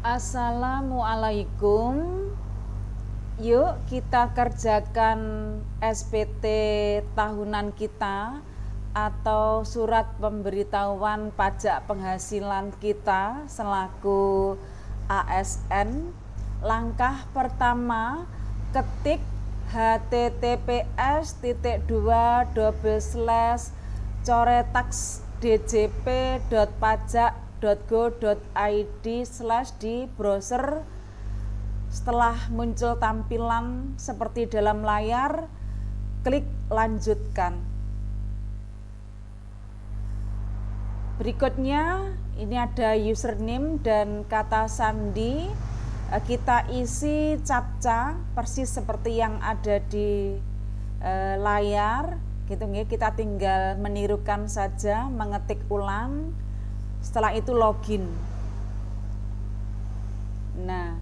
Assalamualaikum. Yuk kita kerjakan SPT tahunan kita atau surat pemberitahuan pajak penghasilan kita selaku ASN. Langkah pertama, ketik https://coretax.djp.pajak.go.id/ di browser. Setelah muncul tampilan seperti dalam layar, klik lanjutkan. Berikutnya ini ada username dan kata sandi. Kita isi captcha persis seperti yang ada di layar gitu ya. Kita tinggal menirukan saja, mengetik ulang. Setelah itu login. Nah,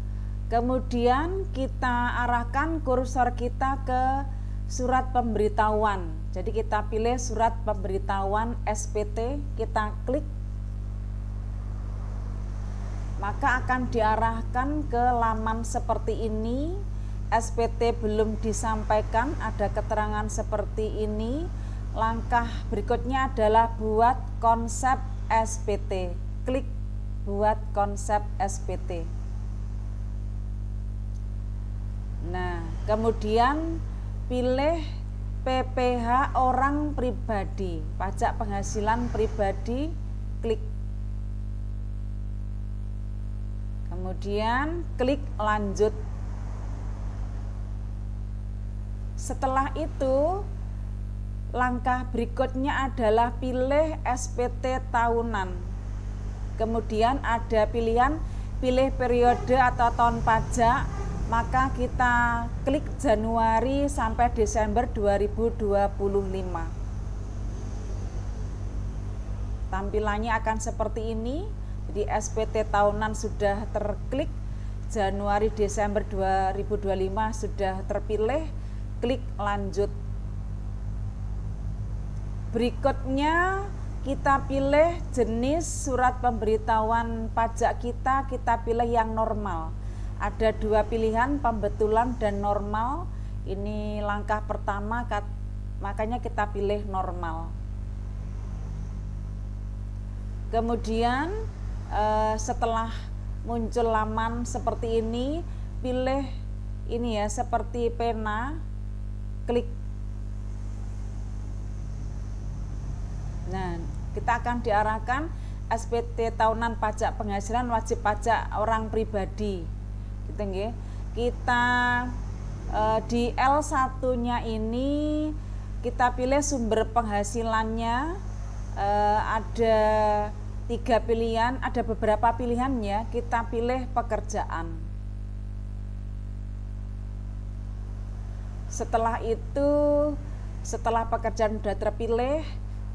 kemudian kita arahkan kursor kita ke surat pemberitahuan. Jadi kita pilih surat pemberitahuan SPT, kita klik. Maka akan diarahkan ke laman seperti ini. SPT belum disampaikan, ada keterangan seperti ini. Langkah berikutnya adalah buat konsep SPT. Klik buat konsep SPT. Nah, kemudian pilih PPH orang pribadi, pajak penghasilan pribadi, klik. Kemudian klik lanjut. Setelah itu, langkah berikutnya adalah pilih SPT tahunan. Kemudian ada pilihan pilih periode atau tahun pajak, maka kita klik Januari sampai Desember 2025. Tampilannya akan seperti ini. Jadi SPT tahunan sudah terklik, Januari Desember 2025 sudah terpilih, klik lanjut. Berikutnya kita pilih jenis surat pemberitahuan pajak kita pilih yang normal. Ada dua pilihan, pembetulan dan normal. Ini langkah pertama, makanya kita pilih normal. Kemudian setelah muncul laman seperti ini, pilih ini ya, seperti pena, klik. Nah, kita akan diarahkan SPT tahunan pajak penghasilan wajib pajak orang pribadi. Gitu nggih. Kita di L1-nya ini kita pilih sumber penghasilannya. Ada 3 pilihan, ada beberapa pilihannya. Kita pilih pekerjaan. Setelah itu, setelah pekerjaan sudah terpilih,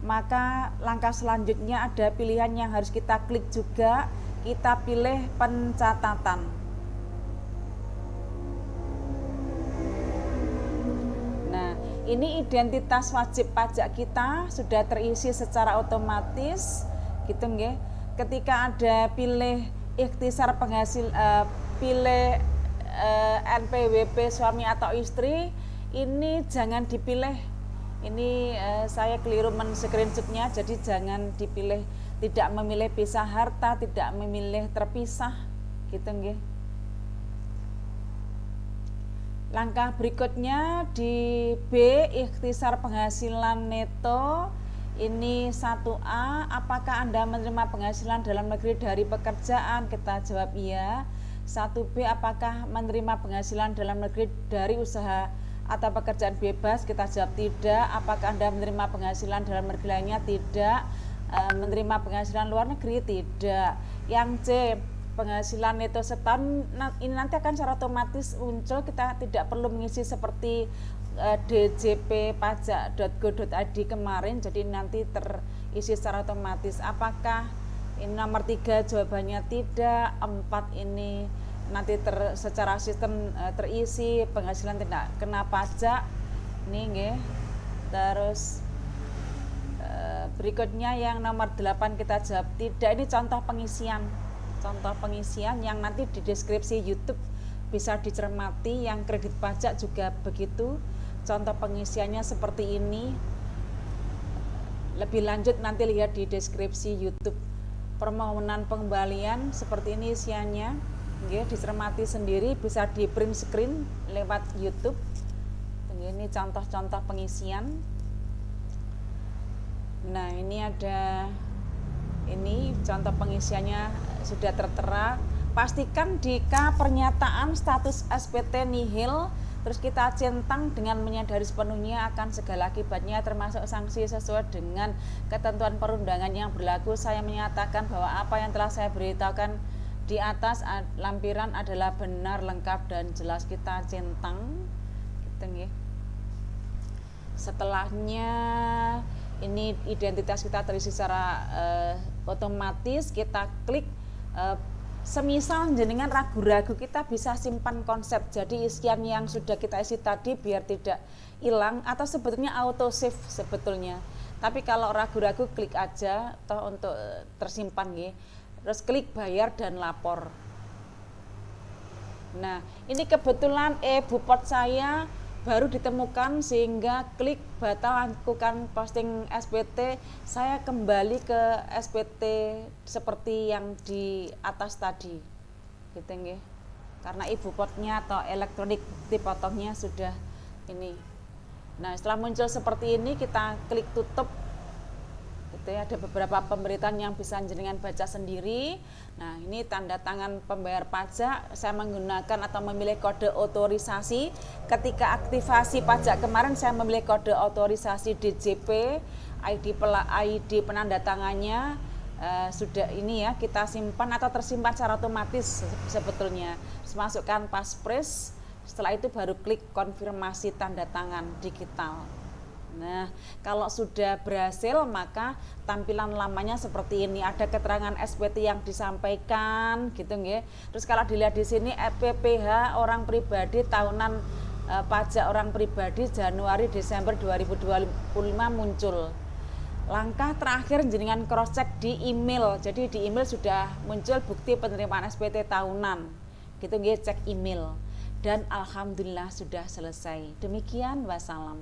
maka langkah selanjutnya ada pilihan yang harus kita klik juga. Kita pilih pencatatan. Nah, ini identitas wajib pajak kita sudah terisi secara otomatis, gitu nggih. Ketika ada pilih ikhtisar pilih NPWP suami atau istri, ini jangan dipilih. Ini saya keliru men-screenshotnya, jadi jangan dipilih, tidak memilih pisah harta, tidak memilih terpisah, gitu nggih. Langkah berikutnya di B, ikhtisar penghasilan neto. Ini 1A, apakah Anda menerima penghasilan dalam negeri dari pekerjaan? Kita jawab iya. 1B, apakah menerima penghasilan dalam negeri dari usaha atau pekerjaan bebas? Kita jawab tidak. Apakah Anda menerima penghasilan dalam negeri lainnya? Tidak. Menerima penghasilan luar negeri? Tidak. Yang C, penghasilan neto setahun, ini nanti akan secara otomatis muncul, kita tidak perlu mengisi seperti djp.pajak.go.id kemarin, jadi nanti terisi secara otomatis. Apakah ini nomor 3 jawabannya tidak, 4 ini nanti secara sistem terisi, penghasilan tidak kena pajak. Ini nggih. Terus berikutnya yang nomor 8 kita jawab tidak. Ini contoh pengisian. contoh pengisian yang nanti di deskripsi YouTube bisa dicermati. Yang kredit pajak juga begitu, contoh pengisiannya seperti ini. Lebih lanjut nanti lihat di deskripsi YouTube. Permohonan pengembalian seperti ini isiannya, dicermati sendiri, bisa di print screen lewat YouTube. Ini contoh-contoh pengisian. Nah, ini ada ini contoh pengisiannya sudah tertera. Pastikan jika pernyataan status SPT nihil, terus kita centang dengan menyadari sepenuhnya akan segala akibatnya termasuk sanksi sesuai dengan ketentuan perundangan yang berlaku. Saya menyatakan bahwa apa yang telah saya beritahukan di atas lampiran adalah benar, lengkap, dan jelas. Kita centang gitu ya. Setelahnya ini identitas kita terisi secara otomatis. Kita klik. Semisal jenengan ragu-ragu, kita bisa simpan konsep. Jadi isian yang sudah kita isi tadi biar tidak hilang, atau sebetulnya auto save sebetulnya. Tapi kalau ragu-ragu, klik aja toh untuk tersimpan ya. Terus klik bayar dan lapor. Nah, ini kebetulan e-Bupot saya baru ditemukan, sehingga klik batal lakukan posting SPT. Saya kembali ke SPT seperti yang di atas tadi gitu nggih. Karena e-Bupotnya atau elektronik bukti potongnya sudah ini. Nah, setelah muncul seperti ini, kita klik tutup. Itu ya, ada beberapa pemberitaan yang bisa jenengan baca sendiri. Nah, ini tanda tangan pembayar pajak. Saya menggunakan atau memilih kode otorisasi. Ketika aktivasi pajak kemarin, saya memilih kode otorisasi DJP. ID penanda tangannya sudah ini ya, kita simpan atau tersimpan secara otomatis sebetulnya. Terus masukkan paspres. Setelah itu baru klik konfirmasi tanda tangan digital. Nah, kalau sudah berhasil, maka tampilan lamanya seperti ini. Ada keterangan SPT yang disampaikan, gitu nggih. Terus kalau dilihat di sini PPh orang pribadi tahunan pajak orang pribadi Januari Desember 2025 muncul. Langkah terakhir jenengan cross check di email. Jadi di email sudah muncul bukti penerimaan SPT tahunan. Gitu nggih, cek email. Dan alhamdulillah sudah selesai. Demikian, wassalam.